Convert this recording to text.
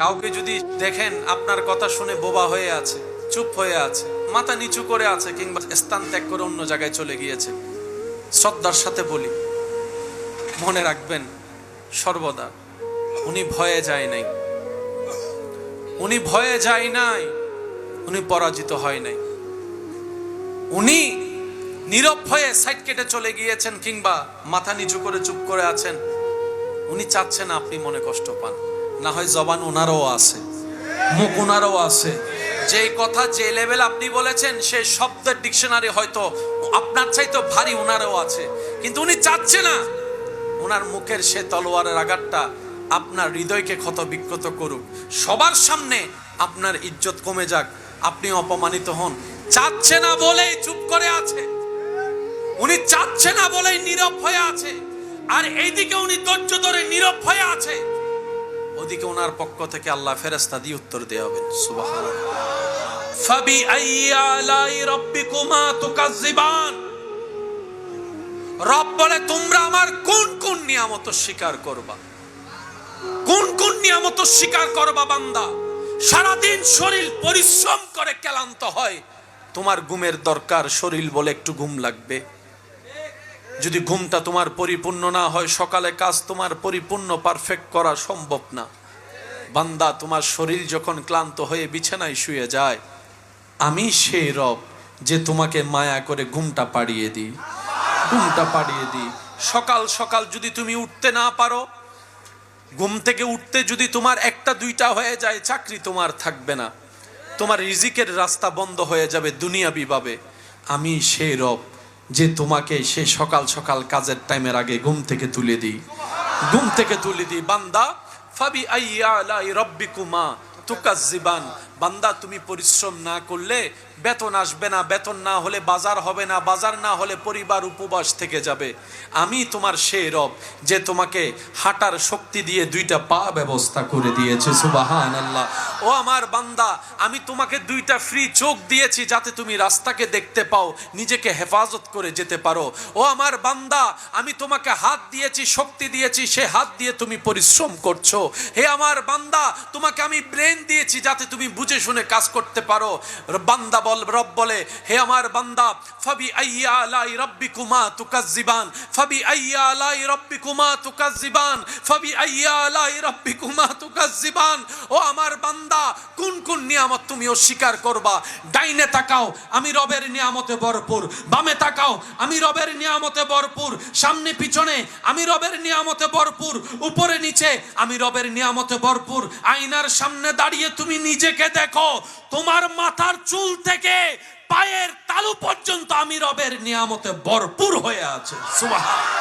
কাউকে যদি দেখেন আপনার কথা শুনে বোবা হয়ে আছে, চুপ হয়ে আছে, মাথা নিচু করে আছে, কিংবা স্থান ত্যাগ করে অন্য জায়গায় চলে গিয়েছে, শ্রদ্ধার সাথে বলি, মনে রাখবেন সর্বদা উনি ভয়ে যায় নাই, উনি ভয়ে যায় নাই, উনি পরাজিত হয় নাই, উনি নীরব হয়ে সাইড কেটে চলে গিয়েছেন কিংবা মাথা নিচু করে চুপ করে আছেন। উনি চাচ্ছেন আপনি মনে কষ্ট পান, না হয় জবান ওনারও আছে, মুখ ওনারও আছে, যে কথা যে লেভেল আপনি বলেছেন সেই শব্দের ডিকশনারি হয়তো আপনার চাইতে ভারী ওনারও আছে, কিন্তু উনি চাচ্ছে না ওনার মুখের সে তলোয়ারের আঘাতটা আপনার হৃদয়কে ক্ষত বিক্ষত করুক, সবার সামনে আপনার ইজ্জত কমে যাক, আপনি অপমানিত হন। চাচ্ছে না বলেই চুপ করে আছে, উনি চাচ্ছে না বলেই নীরব হয়ে আছে। আর এইদিকে উনি ধৈর্য ধরে নীরব হয়ে আছে, ওদিকে ওনার পক্ষ থেকে আল্লাহ ফেরেশতা দিয়ে উত্তর দেয়া হবে সুবহানাল্লাহ। ফাবি আইয়ি আলাই রাব্বিকুমা তুকাজ্জিবান। রব বলে তোমরা আমার কোন কোন নিয়ামত স্বীকার করবা, কোন কোন নিয়ামত স্বীকার করবা বান্দা? সারাদিন শরীর পরিশ্রম করে ক্লান্ত হয়, তোমার ঘুমের দরকার, শরীর বলে একটু ঘুম লাগবে। যদি ঘুমটা তোমার পরিপূর্ণ না হয়, সকালে কাজ তোমার পরিপূর্ণ পারফেক্ট করা সম্ভব না। বান্দা, তোমার শরীর যখন ক্লান্ত হয়ে বিছানায় শুয়ে যায়, আমি সেই রব যে তোমাকে মায়া করে ঘুমটা পাড়িয়ে দিই, ঘুমটা পাড়িয়ে দিই। সকাল সকাল যদি তুমি উঠতে না পারো, ঘুম থেকে উঠতে যদি তোমার একটা দুইটা হয়ে যায়, চাকরি তোমার থাকবে না, তোমার রিজিকের রাস্তা বন্ধ হয়ে যাবে দুনিয়াবি ভাবে। আমি সেই রব যে তোমাকে সে সকাল সকাল কাজের টাইমের আগে ঘুম থেকে তুলে দিই, ঘুম থেকে তুলে দিই। বান্দা, ফাবি আইয়ি আলাই রাব্বিকুমা তুকাজ্জিবান। বান্দা, তুমি পরিশ্রম না করলে বেতন আসবে না, বেতন না হলে বাজার হবে না, বাজার না হলে পরিবার উপবাস থেকে যাবে। আমি তোমার সেই রব যে তোমাকে হাঁটার শক্তি দিয়ে দুইটা পা ব্যবস্থা করে দিয়েছে সুবহানাল্লাহ। ও আমার বান্দা, আমি তোমাকে দুইটা ফ্রি চোখ দিয়েছি যাতে তুমি রাস্তাকে দেখতে পাও, নিজেকে হেফাজত করে যেতে পারো। ও আমার বান্দা, আমি তোমাকে হাত দিয়েছি, শক্তি দিয়েছি, সে হাত দিয়ে তুমি পরিশ্রম করছো। হে আমার বান্দা, তোমাকে আমি ব্রেন দিয়েছি যাতে তুমি বুঝে শুনে কাজ করতে পারো। বান্দা রব বলে, হে আমার বান্দা, ফাবি আইয়ি আলাই রাব্বিকুমা তুকাজ্জিবান, ফাবি আইয়ি আলাই রাব্বিকুমা তুকাজ্জিবান, ফাবি আইয়ি আলাই রাব্বিকুমা তুকাজ্জিবান। ও আমার বান্দা, কোন কোন নিয়ামত তুমি অস্বীকার করবা? ডাইনে তাকাও, আমি রবের নিয়ামতে ভরপুর। বামে তাকাও, আমি রবের নিয়ামতে ভরপুর। সামনে পিছনে আমি রবের নিয়ামতে ভরপুর। উপরে নিচে আমি রবের নিয়ামতে ভরপুর। আয়নার সামনে দাঁড়িয়ে তুমি নিজেকে দেখো, তোমার মাথার চুল থেকে পায়ের তালু পর্যন্ত আমি রবের নিয়ামতে ভরপুর হয়ে আছে সুবহানাল্লাহ।